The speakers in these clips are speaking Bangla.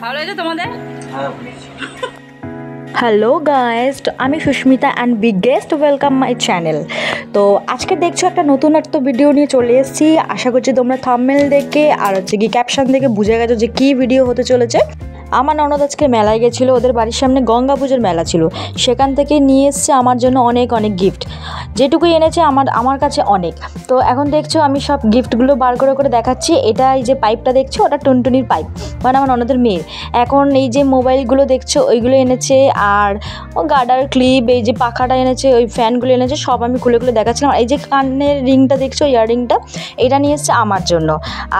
ভালো হয়েছে তোমাদের? হ্যালো গাইস, আমি Susmita and biggest welcome my channel. তো আজকে দেখছো একটা নতুন একটা ভিডিও নিয়ে চলে এসেছি। আশা করছি তোমরা থাম্বনেল দেখে আর হচ্ছে কি ক্যাপশন দেখে বুঝে গেছো যে কী ভিডিও হতে চলেছে। আমার ননদ আজকে মেলায় গেছিলো, ওদের বাড়ির সামনে গঙ্গা পুজোর মেলা ছিল, সেখান থেকে নিয়ে এসছে আমার জন্য অনেক অনেক গিফট। যেটুকুই এনেছে আমার কাছে অনেক। তো এখন দেখছো আমি সব গিফটগুলো বার করে করে দেখাচ্ছি। এটা এই যে পাইপটা দেখছো, ওটা টুনটুনির পাইপ, মানে আমার ননদের মেয়ের। এখন এই যে মোবাইলগুলো দেখছো ওইগুলো এনেছে, আর ও গার্ডার ক্লিপ, এই যে পাখাটা এনেছে, ওই ফ্যানগুলো এনেছে, সব আমি খুলে খুলে দেখাচ্ছিলাম। এই যে কানের রিংটা দেখছো, ইয়াররিংটা, এটা নিয়ে এসছে আমার জন্য।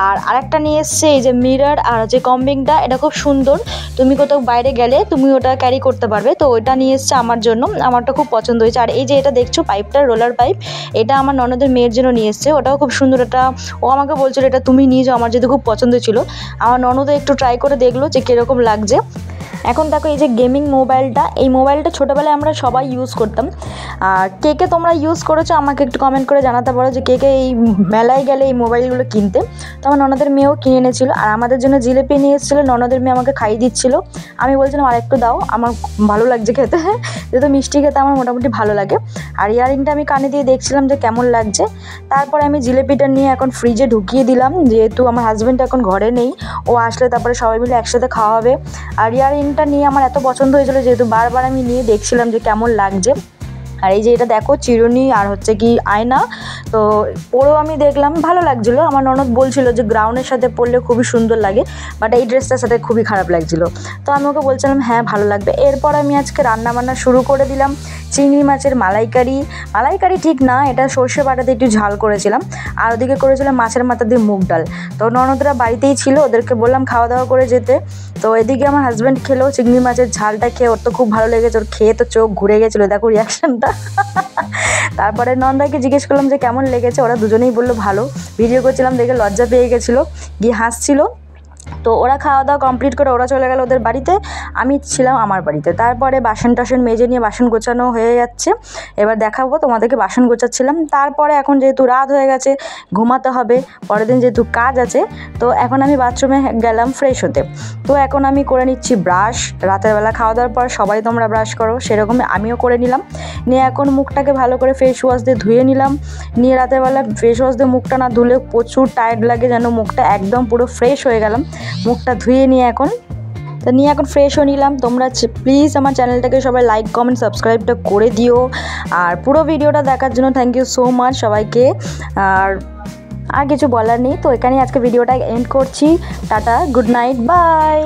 আর আরেকটা নিয়ে এসছে এই যে মিরর আর হচ্ছে কম্বিংটা, এটা খুব সুন্দর, তুমি কোথাও বাইরে গেলে তুমি ওটা ক্যারি করতে পারবে। তো ওইটা নিয়ে এসছে আমার জন্য, আমারটা খুব পছন্দ হয়েছে। আর এই যে এটা দেখছো পাইপটা, রোলার পাইপ, এটা আমার ননদের মেয়ের জন্য নিয়ে এসছে, ওটাও খুব সুন্দর। এটা ও আমাকে বলছিল এটা তুমি নিয়ে যাও, আমার যেহেতু খুব পছন্দ ছিল। আমার ননদও একটু ট্রাই করে দেখলো যে কীরকম লাগছে। এখন দেখো এই যে গেমিং মোবাইলটা, এই মোবাইলটা ছোটোবেলায় আমরা সবাই ইউজ করতাম। আর কে কে তোমরা ইউজ করেছো আমাকে একটু কমেন্ট করে জানাতে পারো যে কে কে এই মেলায় গেলে এই মোবাইলগুলো কিনতে। তো আমার ননদের মেয়েও কিনে এনেছিলো, আর আমাদের জন্য জিলিপি নিয়ে এসেছিলো, ননদের মেয়ে আমাকে খাইয়ে দিচ্ছিলো। আমি বলছিলাম আর একটু দাও, আমার ভালো লাগছে খেতে, যেহেতু মিষ্টি খেতে আমার মোটামুটি ভালো লাগে। আর ইয়াররিংটা আমি কানে দিয়ে দেখছিলাম যে কেমন লাগছে। তারপরে আমি জিলিপিটা নিয়ে এখন ফ্রিজে ঢুকিয়ে দিলাম, যেহেতু আমার হাজব্যান্ড এখন ঘরে নেই, ও আসলে তারপরে সবাই মিলে একসাথে খাওয়া হবে। আর ইয়াররিংটা নিয়ে আমার এত পছন্দ হয়েছিল, যেহেতু বারবার আমি নিয়ে দেখছিলাম যে কেমন লাগছে। আর এই যে এটা দেখো চিরুনি আর হচ্ছে কি আয়না, তো পরেও আমি দেখলাম ভালো লাগছিলো। আমার ননদ বলছিল যে গ্রাউন্ডের সাথে পরলে খুবই সুন্দর লাগে, বাট এই ড্রেসটার সাথে খুবই খারাপ লাগছিলো। তো আমি ওকে বলছিলাম হ্যাঁ ভালো লাগবে। এরপর আমি আজকে রান্নাবান্না শুরু করে দিলাম। চিংড়ি মাছের মালাইকারি ঠিক না, এটা সর্ষে বাটাতে একটু ঝাল করেছিলাম, আর ওদিকে করেছিলাম মাছের মাথা দিয়ে মুগ ডাল। তো ননদরা বাড়িতেই ছিল, ওদেরকে বললাম খাওয়া দাওয়া করে যেতে। তো এদিকে আমার হাজব্যান্ড খেলো চিংড়ি মাছের ঝালটা, খেয়ে ওর তো খুব ভালো লেগেছে, ওর খেয়ে তো চোখ ঘুরে গেছিলো, দেখো রিয়াকশানটা। তারপরে নন্দাকে জিজ্ঞেস করলাম যে কেমন লেগেছে, ওরা দুজনেই বললো ভালো। ভিডিও করছিলাম দেখে লজ্জা পেয়ে গেছিলো, গিয়ে হাসছিলো। তো ওরা খাওয়া দাওয়া কমপ্লিট করে ওরা চলে গেল ওদের বাড়িতে, আমি ছিলাম আমার বাড়িতে। তারপরে বাসন টাসন মেজে নিয়ে বাসন গোছানো হয়ে যাচ্ছে, এবার দেখাবো তোমাদেরকে বাসন গোছাচ্ছিলাম। তারপরে এখন যেহেতু রাত হয়ে গেছে, ঘুমাতে হবে, পরের দিন যেহেতু কাজ আছে, তো এখন আমি বাথরুমে গেলাম ফ্রেশ হতে। তো এখন আমি করে নিচ্ছি ব্রাশ। রাতের বেলা খাওয়া দাওয়ার পর সবাই তোমরা ব্রাশ করো, সেরকমই আমিও করে নিলাম। নিয়ে এখন মুখটাকে ভালো করে ফেস ওয়াশ দিয়ে ধুয়ে নিলাম। নিয়ে রাতের বেলা ফেস ওয়াশ দিয়ে মুখটা না ধুলে প্রচুর টায়ার্ড লাগে, যেন মুখটা একদম পুরো ফ্রেশ হয়ে গেলাম। মুখটা ধুয়ে নিয়ে এখন ফ্রেশ হয়ে নিলাম। তোমরা প্লিজ আমার চ্যানেলটাকে সবাই লাইক কমেন্ট সাবস্ক্রাইবটা করে দিও। আর পুরো ভিডিওটা দেখার জন্য থ্যাংক ইউ সো মাচ সবাইকে। আর কিছু বলার নেই, তো এখানেই আজকে ভিডিওটা এন্ড করছি। Tata, good night, by.